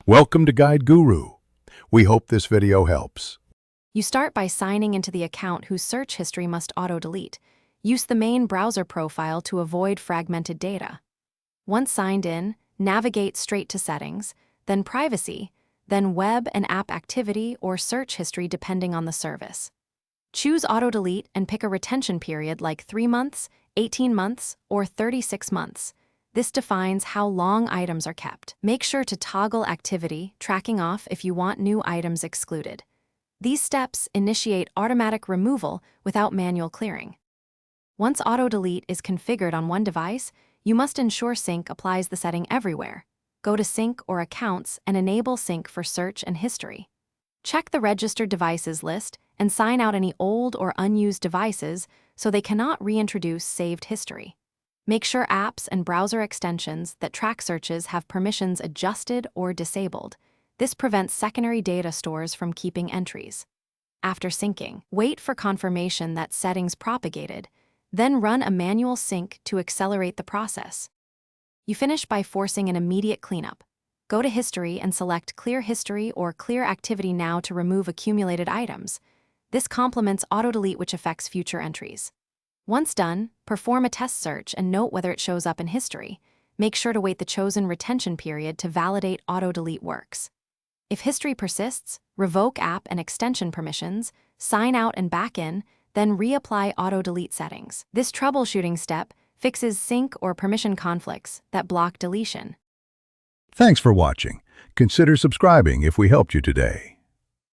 Welcome to Guide Guru. We hope this video helps. You start by signing into the account whose search history must auto-delete. Use the main browser profile to avoid fragmented data. Once signed in, navigate straight to Settings, then Privacy, then Web and App Activity or Search History depending on the service. Choose Auto-Delete and pick a retention period like 3 months, 18 months, or 36 months. This defines how long items are kept. Make sure to toggle activity, tracking off if you want new items excluded. These steps initiate automatic removal without manual clearing. Once auto-delete is configured on one device, you must ensure sync applies the setting everywhere. Go to Sync or Accounts and enable sync for search and history. Check the registered devices list and sign out any old or unused devices so they cannot reintroduce saved history. Make sure apps and browser extensions that track searches have permissions adjusted or disabled. This prevents secondary data stores from keeping entries. After syncing, wait for confirmation that settings propagated, then run a manual sync to accelerate the process. You finish by forcing an immediate cleanup. Go to History and select Clear History or Clear Activity Now to remove accumulated items. This complements auto-delete, which affects future entries. Once done, perform a test search and note whether it shows up in history. Make sure to wait the chosen retention period to validate auto-delete works. If history persists, revoke app and extension permissions, sign out and back in, then reapply auto-delete settings. This troubleshooting step fixes sync or permission conflicts that block deletion. Thanks for watching. Consider subscribing if we helped you today.